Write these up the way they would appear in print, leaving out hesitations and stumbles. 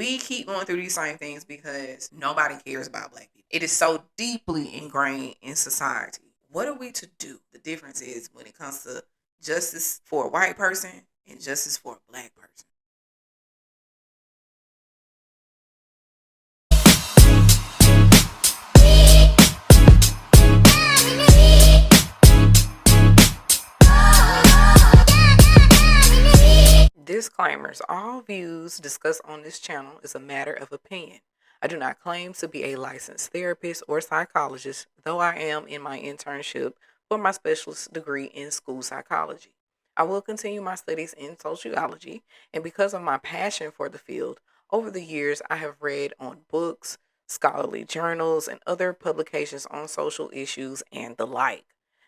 We keep going through these same things because nobody cares about Black people. It is so deeply ingrained in society. What are we to do? The difference is when it comes to justice for a white person and justice for a Black person. Disclaimers. All views discussed on this channel is a matter of opinion. I do not claim to be a licensed therapist or psychologist, though I am in my internship for my specialist degree in school psychology. I will continue my studies in sociology, and because of my passion for the field, over the years I have read on books, scholarly journals, and other publications on social issues and the like.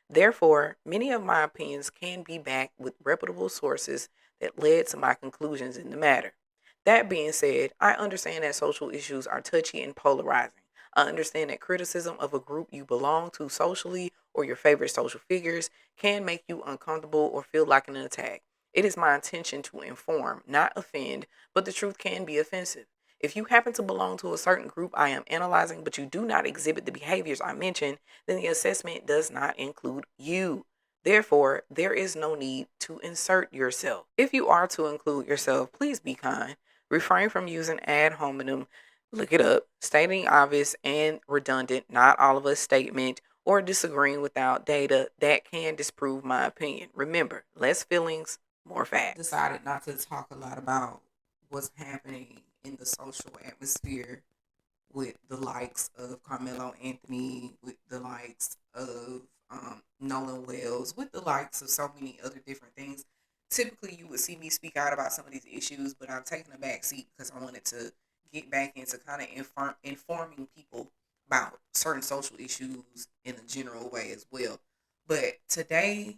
Therefore, many of my opinions can be backed with reputable sources that led to my conclusions in the matter. That being said, I understand that social issues are touchy and polarizing. I understand that criticism of a group you belong to socially or your favorite social figures can make you uncomfortable or feel like an attack. It is my intention to inform, not offend, but the truth can be offensive. If you happen to belong to a certain group I am analyzing, but you do not exhibit the behaviors I mentioned, then the assessment does not include you. Therefore, there is no need to insert yourself. If you are to include yourself, please be kind. Refrain from using ad hominem, look it up, stating obvious and redundant, not all of us statement, or disagreeing without data that can disprove my opinion. Remember, less feelings, more facts. Decided not to talk a lot about what's happening in the social atmosphere with the likes of Carmelo Anthony, with the likes of Nolan Wells, with the likes of so many other different things. Typically, you would see me speak out about some of these issues, but I've taken a back seat because I wanted to get back into kind of informing people about certain social issues in a general way as well. But today,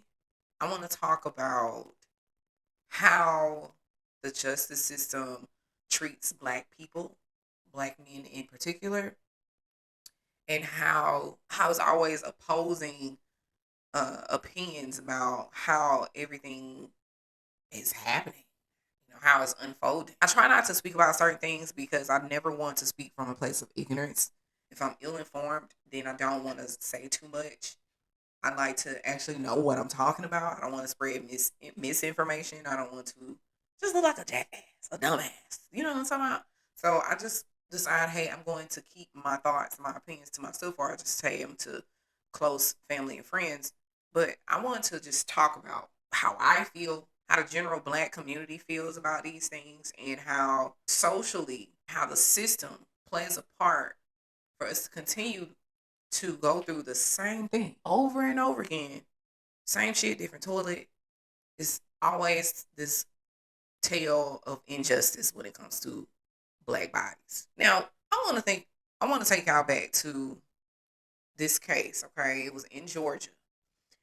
I want to talk about how the justice system treats Black people, Black men in particular, and how it's always opposing opinions about how everything is happening, how it's unfolding. I try not to speak about certain things because I never want to speak from a place of ignorance. If I'm ill informed, then I don't want to say too much. I like to actually know what I'm talking about. I don't want to spread misinformation. I don't want to just look like a jackass, a dumbass. You know what I'm talking about? So I just decide, hey, I'm going to keep my thoughts, my opinions to myself, or I just say them to close family and friends. But I want to just talk about how I feel, how the general Black community feels about these things, and how socially, how the system plays a part for us to continue to go through the same thing over and over again. Same shit, different toilet. It's always this tale of injustice when it comes to Black bodies. Now, I want to take y'all back to this case, okay? It was in Georgia.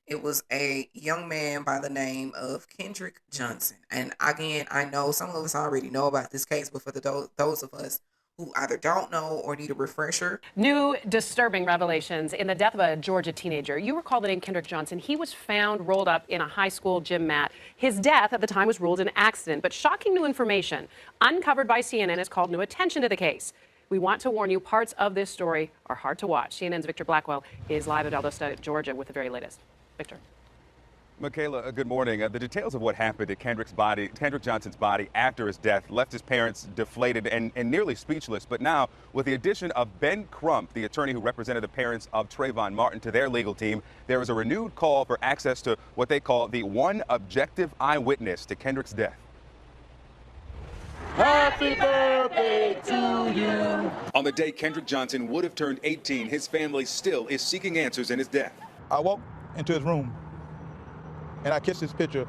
It was a young man by the name of Kendrick Johnson. And again, I know some of us already know about this case, but for those of us who either don't know or need a refresher. New disturbing revelations in the death of a Georgia teenager. You recall the name Kendrick Johnson. He was found rolled up in a high school gym mat. His death at the time was ruled an accident, but shocking new information uncovered by CNN has called new attention to the case. We want to warn you, parts of this story are hard to watch. CNN's Victor Blackwell is live at Valdosta, Georgia with the very latest. Victor. Michaela, good morning. The details of what happened to Kendrick Johnson's body after his death left his parents deflated and nearly speechless. But now, with the addition of Ben Crump, the attorney who represented the parents of Trayvon Martin, to their legal team, there is a renewed call for access to what they call the one objective eyewitness to Kendrick's death. Happy birthday to you. On the day Kendrick Johnson would have turned 18, his family still is seeking answers in his death. I walked into his room and I kissed his picture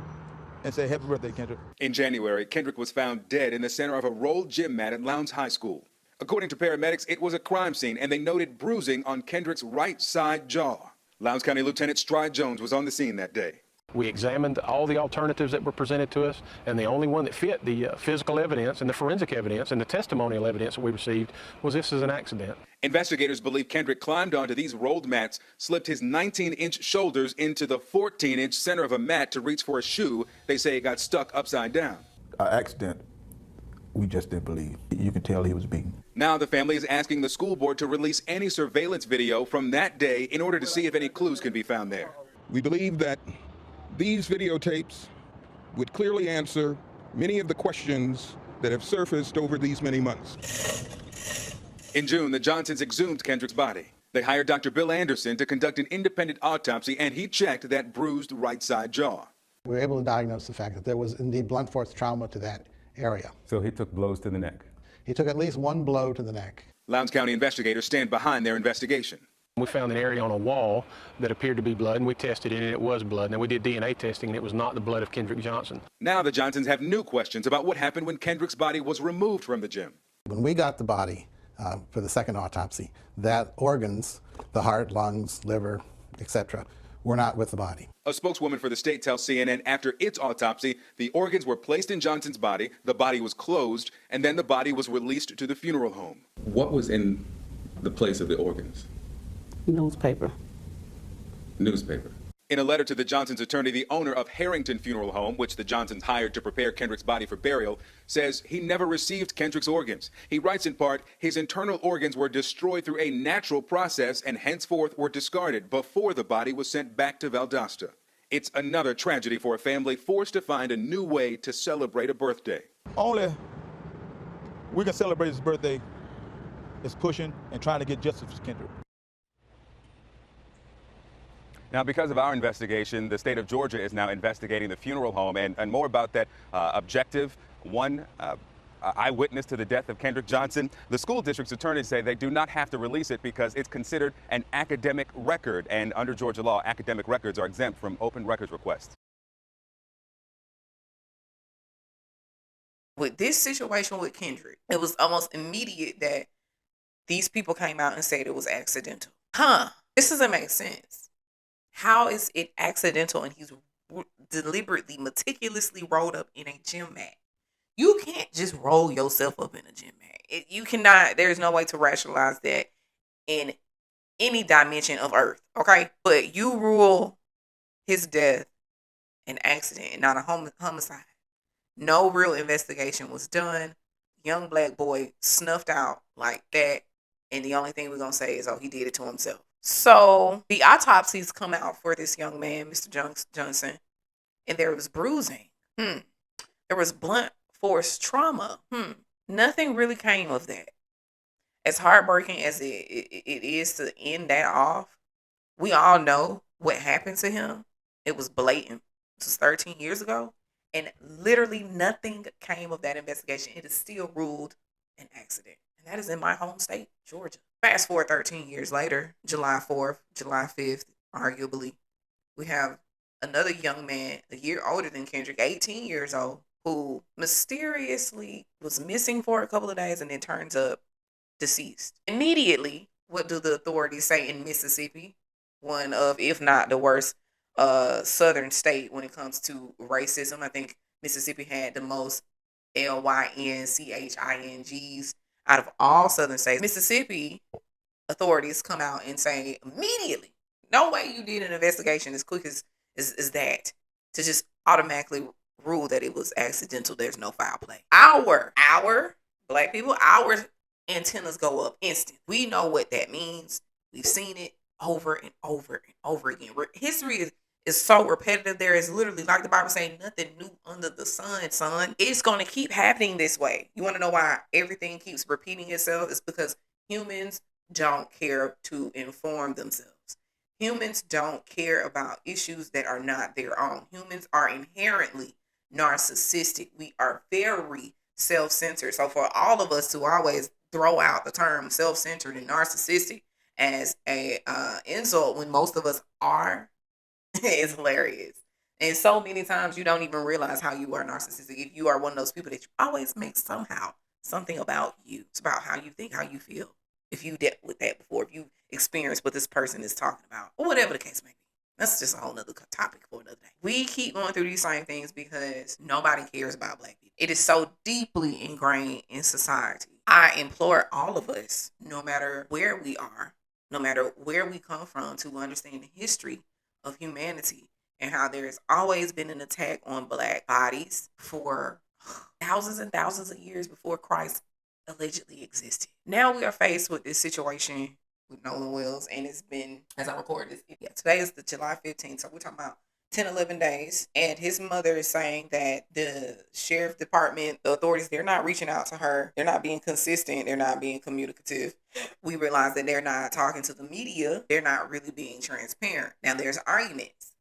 and said, happy birthday, Kendrick. In January, Kendrick was found dead in the center of a rolled gym mat at Lowndes High School. According to paramedics, it was a crime scene, and they noted bruising on Kendrick's right side jaw. Lowndes County Lieutenant Stride Jones was on the scene that day. We examined all the alternatives that were presented to us, and the only one that fit the physical evidence and the forensic evidence and the testimonial evidence that we received was this is an accident. Investigators believe Kendrick climbed onto these rolled mats, slipped his 19-inch shoulders into the 14-inch center of a mat to reach for a shoe. They say it got stuck upside down. An accident we just didn't believe. You could tell he was beaten. Now the family is asking the school board to release any surveillance video from that day in order to see if any clues can be found there. We believe that these videotapes would clearly answer many of the questions that have surfaced over these many months. In June, the Johnsons exhumed Kendrick's body. They hired Dr. Bill Anderson to conduct an independent autopsy, and he checked that bruised right side jaw. We were able to diagnose the fact that there was indeed blunt force trauma to that area. So he took blows to the neck. He took at least one blow to the neck. Lowndes County investigators stand behind their investigation. We found an area on a wall that appeared to be blood, and we tested it, and it was blood. Now, we did DNA testing, and it was not the blood of Kendrick Johnson. Now the Johnsons have new questions about what happened when Kendrick's body was removed from the gym. When we got the body for the second autopsy, that organs, the heart, lungs, liver, etc., were not with the body. A spokeswoman for the state tells CNN after its autopsy, the organs were placed in Johnson's body, the body was closed, and then the body was released to the funeral home. What was in the place of the organs? Newspaper. Newspaper. In a letter to the Johnsons' attorney, the owner of Harrington Funeral Home, which the Johnsons hired to prepare Kendrick's body for burial, says he never received Kendrick's organs. He writes in part, his internal organs were destroyed through a natural process and henceforth were discarded before the body was sent back to Valdosta. It's another tragedy for a family forced to find a new way to celebrate a birthday. Only we can celebrate his birthday is pushing and trying to get justice for Kendrick. Now, because of our investigation, the state of Georgia is now investigating the funeral home, and more about that objective one eyewitness to the death of Kendrick Johnson. The school district's attorneys say they do not have to release it because it's considered an academic record, and under Georgia law, academic records are exempt from open records requests. With this situation with Kendrick, it was almost immediate that these people came out and said it was accidental. This doesn't make sense. How is it accidental and he's deliberately, meticulously rolled up in a gym mat? You can't just roll yourself up in a gym mat. You cannot, there's no way to rationalize that in any dimension of Earth, okay? But you rule his death an accident and not a homicide. No real investigation was done. Young black boy snuffed out like that. And the only thing we're going to say is, oh, he did it to himself. So the autopsies come out for this young man, Mr. Johnson, and there was bruising. There was blunt force trauma. Nothing really came of that. As heartbreaking as it is to end that off, we all know what happened to him. It was blatant. This was 13 years ago, and literally nothing came of that investigation. It is still ruled an accident, and that is in my home state, Georgia. Fast forward 13 years later, July 4th, July 5th, arguably, we have another young man, a year older than Kendrick, 18 years old, who mysteriously was missing for a couple of days and then turns up deceased. Immediately, what do the authorities say in Mississippi? One of, if not the worst, southern state when it comes to racism. I think Mississippi had the most LYNCHINGs out of all southern states. Mississippi authorities come out and say immediately, no way you did an investigation as quick as that to just automatically rule that it was accidental. There's no foul play. Our black people, our antennas go up instant. We know what that means. We've seen it over and over and over again. History is so repetitive. There is literally, like the Bible saying, nothing new under the sun, son. It's going to keep happening this way. You want to know why everything keeps repeating itself? It's because humans don't care to inform themselves. Humans don't care about issues that are not their own. Humans are inherently narcissistic. We are very self-centered. So for all of us to always throw out the term self-centered and narcissistic as a insult when most of us are, is hilarious. And so many times you don't even realize how you are narcissistic. If you are one of those people that you always make somehow something about you. It's about how you think, how you feel. If you dealt with that before, if you experienced what this person is talking about, or whatever the case may be. That's just a whole nother topic for another day. We keep going through these same things because nobody cares about black people. It is so deeply ingrained in society. I implore all of us, no matter where we are, no matter where we come from, to understand the history of humanity and how there has always been an attack on black bodies for thousands and thousands of years before Christ allegedly existed. Now we are faced with this situation with Nolan Wells, and it's been, as I record this, today is the July 15th, so we're talking about 10, 11 days, and his mother is saying that the sheriff department, the authorities, they're not reaching out to her. They're not being consistent. They're not being communicative. We realize that they're not talking to the media. They're not really being transparent. Now, there's arguments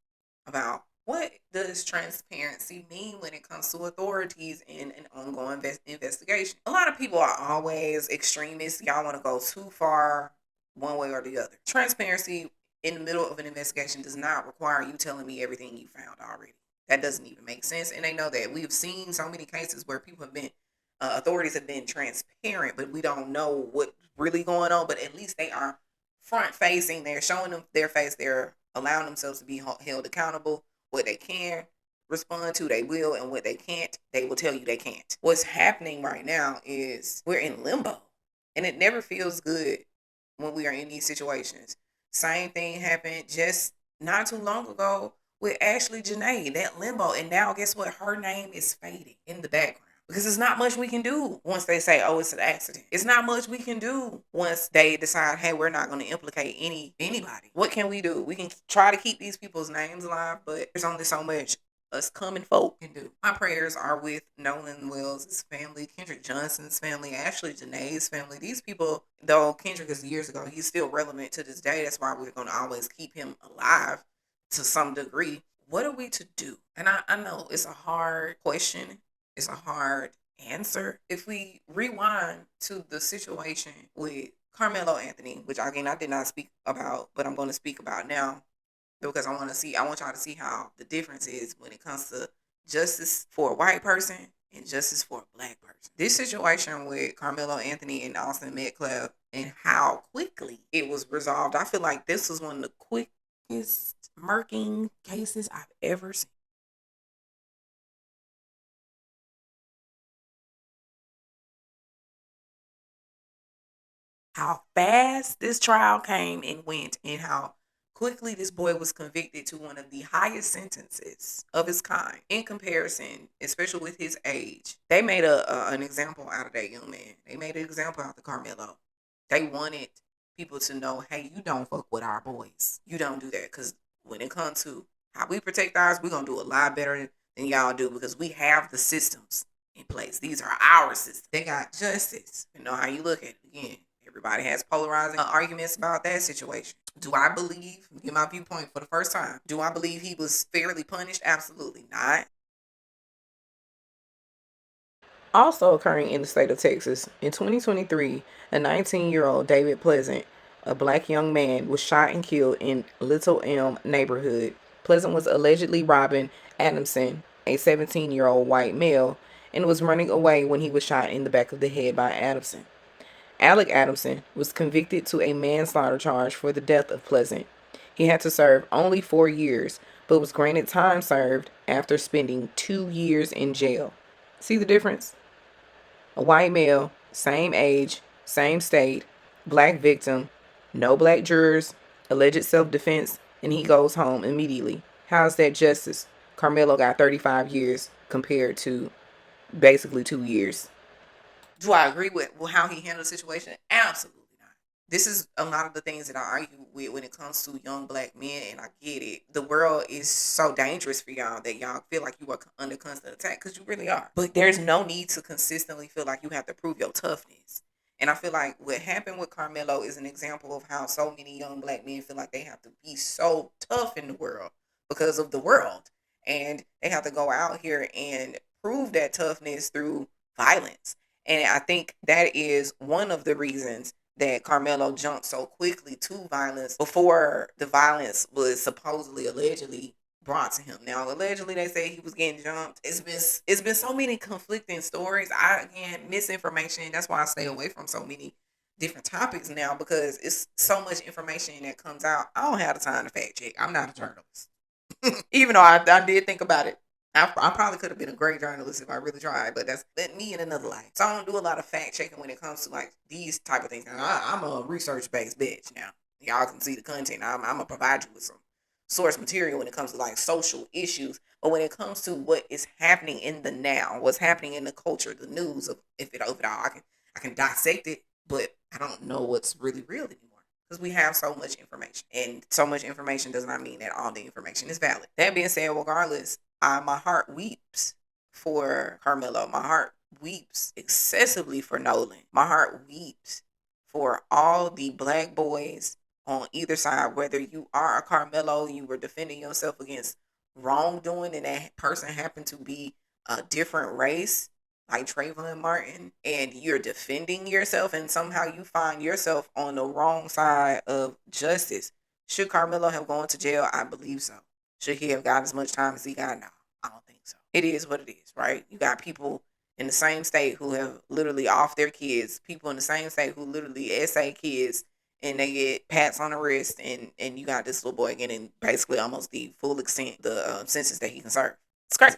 about what does transparency mean when it comes to authorities in an ongoing investigation. A lot of people are always extremists. Y'all want to go too far one way or the other. Transparency in the middle of an investigation does not require you telling me everything you found already. That doesn't even make sense. And they know that. We've seen so many cases where people have been, authorities have been transparent, but we don't know what's really going on. But at least they are front facing. They're showing them their face. They're allowing themselves to be held accountable. What they can respond to, they will. And what they can't, they will tell you they can't. What's happening right now is we're in limbo. And it never feels good when we are in these situations. Same thing happened just not too long ago with Ashley Janae, that limbo. And now guess what? Her name is fading in the background. Because it's not much we can do once they say, oh, it's an accident. It's not much we can do once they decide, hey, we're not going to implicate anybody. What can we do? We can try to keep these people's names alive, but there's only so much us common folk can do. My prayers are with Nolan Wells' family, Kendrick Johnson's family, Ashley Janae's family. These people, though Kendrick is years ago, he's still relevant to this day. That's why we're going to always keep him alive to some degree. What are we to do? And I know it's a hard question. It's a hard answer. If we rewind to the situation with Carmelo Anthony, which again I did not speak about, but I'm going to speak about now because I want y'all to see how the difference is when it comes to justice for a white person and justice for a black person. This situation with Carmelo Anthony and Austin Metcalf and how quickly it was resolved, I feel like this was one of the quickest murking cases I've ever seen. How fast this trial came and went, and how quickly this boy was convicted to one of the highest sentences of his kind in comparison, especially with his age. They made an example out of that young man. They made an example out of Carmelo. They wanted people to know, hey, you don't fuck with our boys. You don't do that, because when it comes to how we protect ours, we're going to do a lot better than y'all do because we have the systems in place. These are our systems. They got justice. You know how you look at it again. Everybody has polarizing arguments about that situation. Do I believe, give my viewpoint for the first time, do I believe he was fairly punished? Absolutely not. Also occurring in the state of Texas, in 2023, a 19-year-old David Pleasant, a black young man, was shot and killed in Little Elm neighborhood. Pleasant was allegedly robbing Adamson, a 17-year-old white male, and was running away when he was shot in the back of the head by Adamson. Alec Adamson was convicted to a manslaughter charge for the death of Pleasant. He had to serve only 4 years, but was granted time served after spending 2 years in jail. See the difference? A white male, same age, same state, black victim, no black jurors, alleged self-defense, and he goes home immediately. How's that justice? Carmelo got 35 years compared to basically 2 years. Do I agree with how he handled the situation? Absolutely not. This is a lot of the things that I argue with when it comes to young black men, and I get it. The world is so dangerous for y'all that y'all feel like you are under constant attack, because you really are. But there's no need to consistently feel like you have to prove your toughness. And I feel like what happened with Carmelo is an example of how so many young black men feel like they have to be so tough in the world because of the world. And they have to go out here and prove that toughness through violence. And I think that is one of the reasons that Carmelo jumped so quickly to violence before the violence was supposedly, allegedly brought to him. Now, allegedly, they say he was getting jumped. It's been so many conflicting stories. Again, misinformation. That's why I stay away from so many different topics now, because it's so much information that comes out. I don't have the time to fact check. I'm not a journalist. Even though I did think about it. I probably could have been a great journalist if I really tried, but that's me in another life. So I don't do a lot of fact checking when it comes to like these type of things. I'm a research based bitch now. Y'all can see the content. I'm gonna provide you with source material when it comes to like social issues, but when it comes to what is happening in the now, what's happening in the culture, the news of if it all, I can dissect it, but I don't know what's really real anymore because we have so much information, and so much information does not mean that all the information is valid. That being said, regardless, my heart weeps for Carmelo. My heart weeps excessively for Nolan. My heart weeps for all the black boys on either side, whether you are a Carmelo, you were defending yourself against wrongdoing, and that person happened to be a different race, like Trayvon Martin, and you're defending yourself, and somehow you find yourself on the wrong side of justice. Should Carmelo have gone to jail? I believe so. Should he have got as much time as he got? No, I don't think so. It is what it is, right? You got people in the same state who have literally off their kids, people in the same state who literally essay kids, and they get pats on the wrist, and you got this little boy getting basically almost the full extent the sentence that he can serve. It's crazy.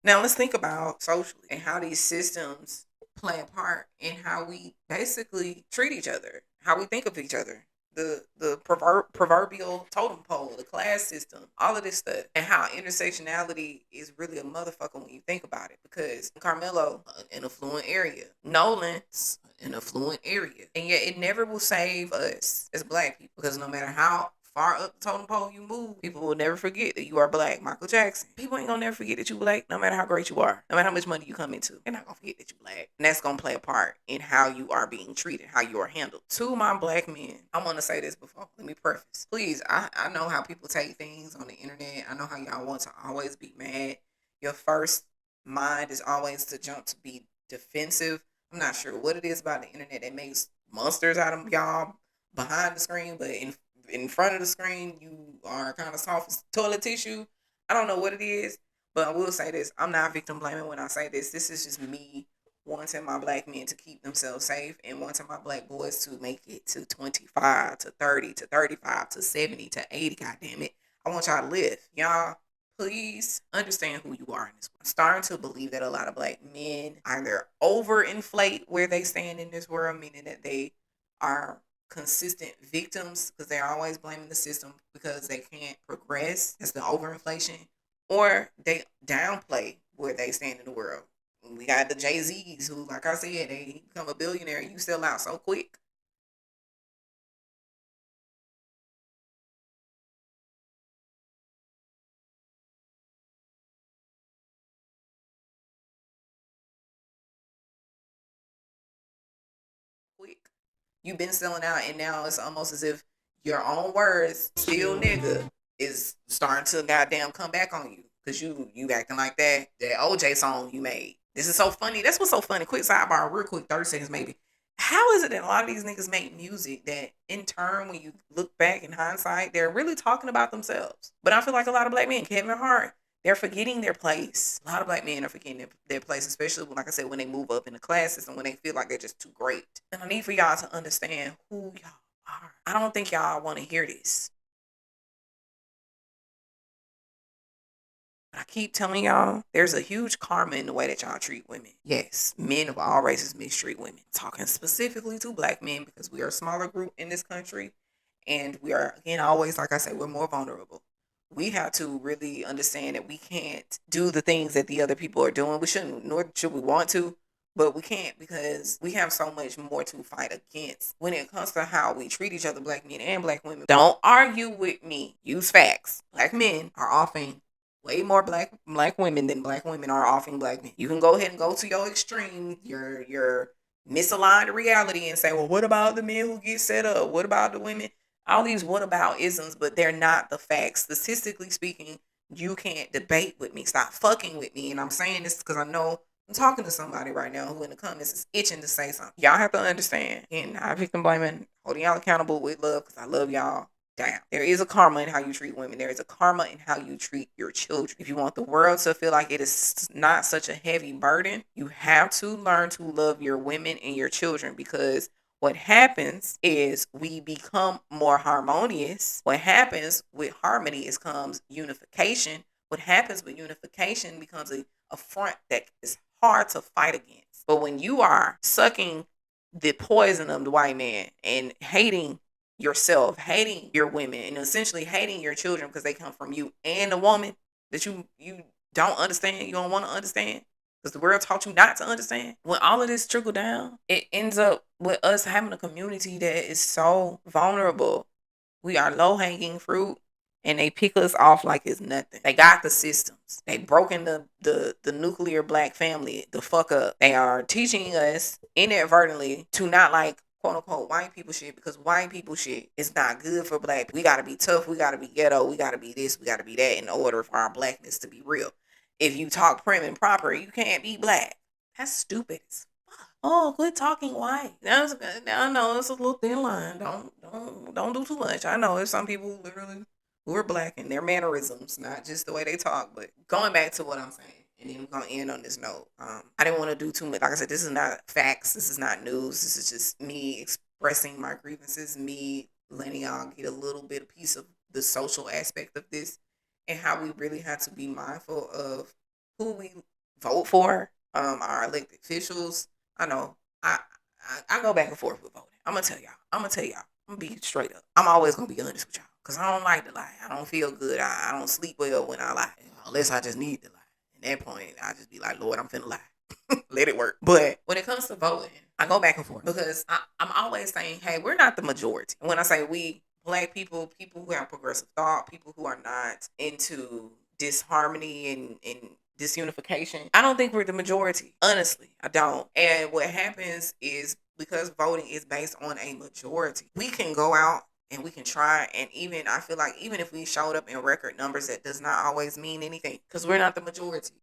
Now let's think about socially and how these systems play a part in how we basically treat each other, how we think of each other. The proverbial totem pole, the class system, all of this stuff, and how intersectionality is really a motherfucker when you think about it. Because Carmelo, an affluent area, Nolan's an affluent area, and yet it never will save us as black people. Because no matter how far up the totem pole you move, people will never forget that you are black. Michael Jackson. People ain't gonna never forget that you black, no matter how great you are, no matter how much money you come into. They're not gonna forget that you black. And that's gonna play a part in how you are being treated, how you are handled. To my black men, I wanna say this before. Let me preface. Please, I know how people take things on the internet. I know how y'all want to always be mad. Your first mind is always to jump to be defensive. I'm not sure what it is about the internet that makes monsters out of y'all behind the screen, but in front of the screen, you are kind of soft as toilet tissue. I don't know what it is, but I will say this. I'm not victim blaming when I say this. This is just me wanting my black men to keep themselves safe and wanting my black boys to make it to 25, to 30, to 35, to 70, to 80, God damn it. I want y'all to live. Y'all, please understand who you are in this world. I'm starting to believe that a lot of black men either overinflate where they stand in this world, meaning that they are consistent victims because they're always blaming the system because they can't progress. That's the overinflation. Or they downplay where they stand in the world. We got the Jay-Z's who, like I said, they become a billionaire. You sell out so quick. Quick. You've been selling out, and now it's almost as if your own words, still nigga, is starting to goddamn come back on you because you acting like that OJ song you made. This is so funny. That's what's so funny. Quick sidebar, real quick, 30 seconds maybe. How is it that a lot of these niggas make music that in turn, when you look back in hindsight, they're really talking about themselves? But I feel like a lot of black men, Kevin Hart, they're forgetting their place. A lot of black men are forgetting their place, especially when, like I said, when they move up in the classes and when they feel like they're just too great. And I need for y'all to understand who y'all are. I don't think y'all want to hear this. I keep telling y'all, there's a huge karma in the way that y'all treat women. Yes, men of all races mistreat women. Talking specifically to black men because we are a smaller group in this country. And we are, again, always, like I said, we're more vulnerable. We have to really understand that we can't do the things that the other people are doing. We shouldn't, nor should we want to, but we can't because we have so much more to fight against when it comes to how we treat each other, black men and black women. Don't argue with me. Use facts. Black men are often way more black women than black women are often black men. You can go ahead and go to your extreme, your misaligned reality and say, well, what about the men who get set up? What about the women? All these what about isms, but they're not the facts. Statistically speaking, you can't debate with me. Stop fucking with me. And I'm saying this because I know I'm talking to somebody right now who in the comments is itching to say something. Y'all have to understand. And I victim blaming, holding y'all accountable with love because I love y'all. Down. There is a karma in how you treat women. There is a karma in how you treat your children. If you want the world to feel like it is not such a heavy burden, you have to learn to love your women and your children because what happens is we become more harmonious. What happens with harmony is comes unification. What happens with unification becomes a front that is hard to fight against. But when you are sucking the poison of the white man and hating yourself, hating your women, and essentially hating your children because they come from you and a woman that you don't understand, you don't want to understand because the world taught you not to understand. When all of this trickle down, it ends up with us having a community that is so vulnerable. We are low hanging fruit, and they pick us off like it's nothing. They got the systems. They broken the nuclear black family the fuck up. They are teaching us inadvertently to not like quote unquote white people shit because white people shit is not good for black people. We gotta be tough, we gotta be ghetto, we gotta be this, we gotta be that in order for our blackness to be real. If you talk prim and proper, you can't be black. That's stupid as fuck. Oh, quit talking white. I know it's a little thin line. Don't do too much. I know there's some people literally who are black in their mannerisms, not just the way they talk. But going back to what I'm saying, and then we're gonna end on this note. I didn't want to do too much. Like I said, this is not facts. This is not news. This is just me expressing my grievances, me letting y'all get a little bit of piece of the social aspect of this, and how we really have to be mindful of who we vote for, our elected officials. I know I go back and forth with voting. I'm gonna tell y'all. I'm gonna be straight up. I'm always gonna be honest with y'all because I don't like to lie. I don't feel good. I don't sleep well when I lie, unless I just need to lie. At that point, I just be like, Lord, I'm finna lie. Let it work. But when it comes to voting, I go back and forth because I'm always saying, hey, we're not the majority. And when I say we, black people, people who have progressive thought, people who are not into disharmony and disunification, I don't think we're the majority. Honestly, I don't. And what happens is because voting is based on a majority, we can go out and we can try, and even I feel like even if we showed up in record numbers, that does not always mean anything because we're not the majority.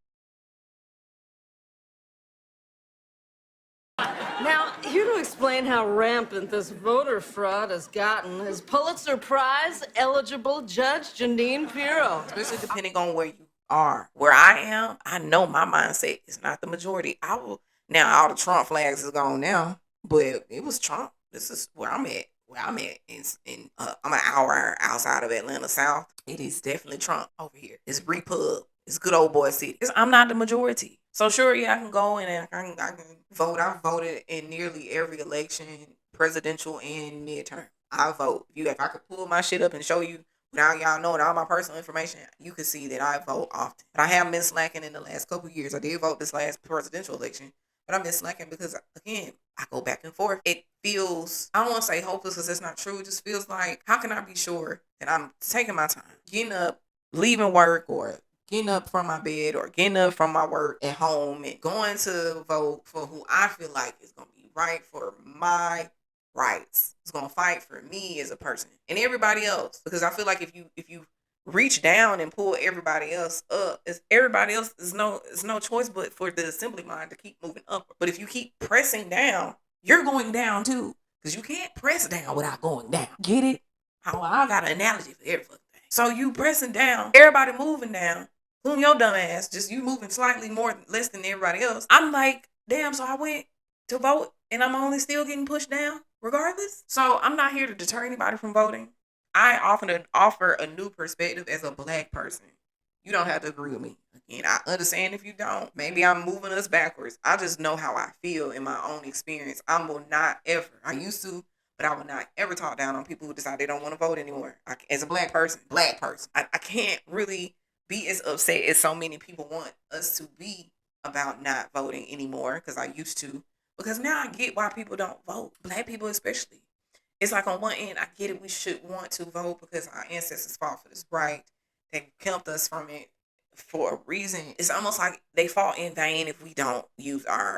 Now, here to explain how rampant this voter fraud has gotten is Pulitzer Prize eligible Judge Janine Pirro. Especially depending on where you are. Where I am, I know my mindset is not the majority. I will now all the Trump flags is gone now, but it was Trump. This is where I'm at. Where I'm at I'm an hour outside of Atlanta South. It is definitely Trump over here. It's Repub. It's good old boy city. I'm not the majority. So sure, yeah, I can go in and I can vote. I've voted in nearly every election, presidential and midterm. I vote. If I could pull my shit up and show you without y'all knowing all my personal information, you can see that I vote often. But I have been slacking in the last couple of years. I did vote this last presidential election, but I've been slacking because, again, I go back and forth. It feels, I don't want to say hopeless because that's not true. It just feels like, how can I be sure that I'm taking my time, getting up, leaving work, or getting up from my bed, or getting up from my work at home and going to vote for who I feel like is going to be right for my rights. It's going to fight for me as a person and everybody else. Because I feel like if you reach down and pull everybody else up, everybody else is no choice but for the assembly line to keep moving up. But if you keep pressing down, you're going down too. Because you can't press down without going down. Get it? How I got an analogy for every fucking thing. So you pressing down, everybody moving down, including your dumb ass, just you moving slightly less than everybody else. I'm like, damn, so I went to vote and I'm only still getting pushed down regardless. So I'm not here to deter anybody from voting. I often offer a new perspective as a black person. You don't have to agree with me. Again, I understand if you don't. Maybe I'm moving us backwards. I just know how I feel in my own experience. I will not ever, I used to, but I will not ever talk down on people who decide they don't want to vote anymore. As a black person, I can't really be as upset as so many people want us to be about not voting anymore, because I used to. Because now I get why people don't vote. Black people especially. It's like on one end, I get it. We should want to vote because our ancestors fought for this right. They kept us from it for a reason. It's almost like they fought in vain if we don't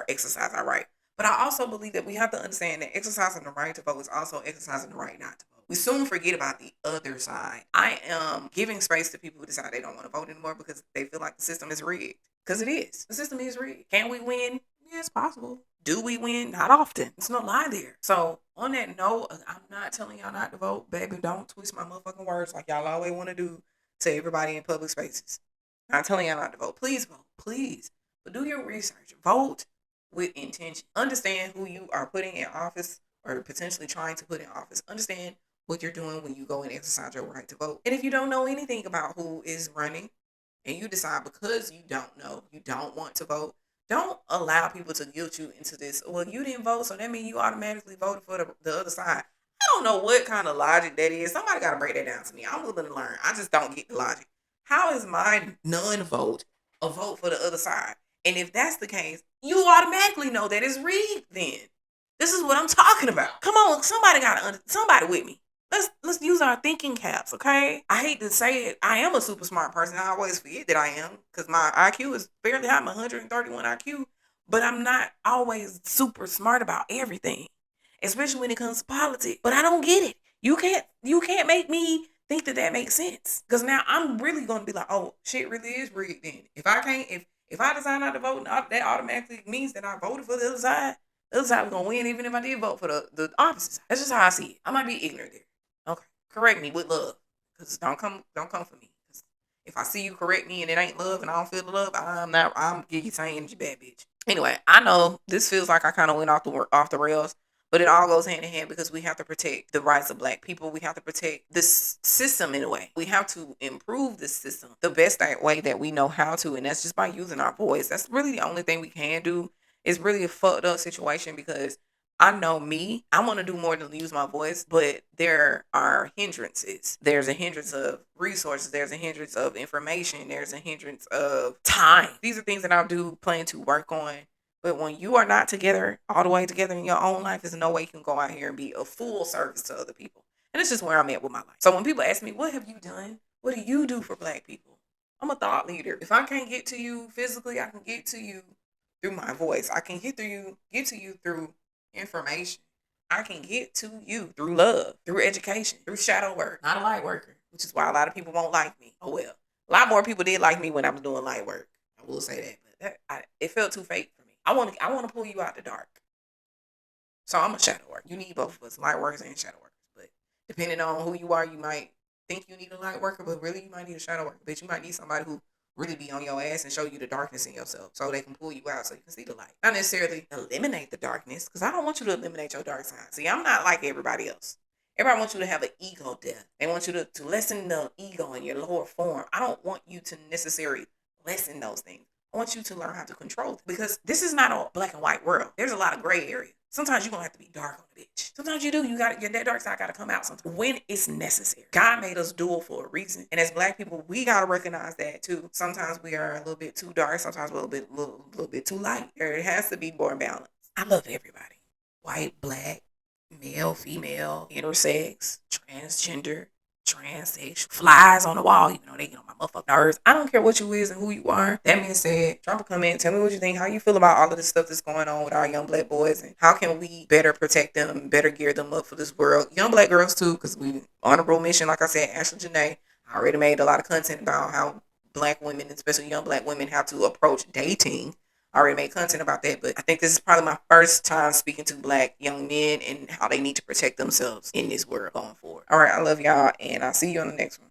exercise our right. But I also believe that we have to understand that exercising the right to vote is also exercising the right not to vote. We soon forget about the other side. I am giving space to people who decide they don't want to vote anymore because they feel like the system is rigged. Because it is. The system is rigged. Can we win? Yeah, it's possible. Do we win? Not often. It's no lie there. So on that note, I'm not telling y'all not to vote. Baby, don't twist my motherfucking words like y'all always want to do to everybody in public spaces. I'm not telling y'all not to vote. Please vote. Please. But do your research. Vote with intention. Understand who you are putting in office or potentially trying to put in office. Understand what you're doing when you go and exercise your right to vote. And if you don't know anything about who is running and you decide because you don't know, you don't want to vote, don't allow people to guilt you into this. Well, you didn't vote, so that means you automatically voted for the other side. I don't know what kind of logic that is. Somebody got to break that down to me. I'm willing to learn. I just don't get the logic. How is my non-vote a vote for the other side? And if that's the case, you automatically know that it's rigged then. This is what I'm talking about. Come on, somebody with me. Let's use our thinking caps, okay? I hate to say it. I am a super smart person. I always forget that I am because my IQ is fairly high. I'm 131 IQ, but I'm not always super smart about everything, especially when it comes to politics. But I don't get it. You can't make me think that makes sense because now I'm really gonna be like, oh, shit really is rigged. Then if I decide not to vote, that automatically means that I voted for the other side. The other side was gonna win even if I did vote for the opposite side. That's just how I see it. I might be ignorant there. Okay, correct me with love, cause don't come for me. 'Cause if I see you correct me and it ain't love and I don't feel the love, I'm give you saying you bad bitch. Anyway, I know this feels like I kind of went off the rails, but it all goes hand in hand because we have to protect the rights of Black people. We have to protect this system in a way. We have to improve this system the best way that we know how to, and that's just by using our voice. That's really the only thing we can do. It's really a fucked up situation because I know me, I want to do more than use my voice, but there are hindrances. There's a hindrance of resources. There's a hindrance of information. There's a hindrance of time. These are things that I do plan to work on. But when you are not together, all the way together in your own life, there's no way you can go out here and be a full service to other people. And it's just where I'm at with my life. So when people ask me, what have you done? What do you do for Black people? I'm a thought leader. If I can't get to you physically, I can get to you through my voice. I can get to you through information. I can get to you through love, through education, through shadow work. Not a light worker, which is why a lot of people won't like me. Oh well. A lot more people did like me when I was doing light work. I will say that, but it felt too fake for me. I want to pull you out the dark. So I'm a shadow worker. You need both of us, light workers and shadow workers. But depending on who you are, you might think you need a light worker, but really you might need a shadow worker. But you might need somebody who really be on your ass and show you the darkness in yourself so they can pull you out so you can see the light. Not necessarily eliminate the darkness, because I don't want you to eliminate your dark side. See, I'm not like everybody else. Everybody wants you to have an ego death. They want you to lessen the ego in your lower form. I don't want you to necessarily lessen those things. I want you to learn how to control it because this is not a black and white world. There's a lot of gray area. Sometimes you're going to have to be dark on the bitch. Sometimes you do. That dark side got to come out sometimes when it's necessary. God made us dual for a reason. And as Black people, we got to recognize that too. Sometimes we are a little bit too dark. Sometimes we're a little bit too light. There has to be more balance. I love everybody. White, Black, male, female, intersex, transgender, transsexual, flies on the wall, even though they get on my motherfucking nerves. I don't care what you is and who you are. That being said, drop a comment. Tell me what you think. How you feel about all of the stuff that's going on with our young Black boys, and how can we better protect them, better gear them up for this world? Young Black girls too, because we honorable mention, like I said, Ashley Janae. I already made a lot of content about how Black women, especially young Black women, have to approach dating. I already made content about that, but I think this is probably my first time speaking to Black young men and how they need to protect themselves in this world going forward. All right, I love y'all, and I'll see you on the next one.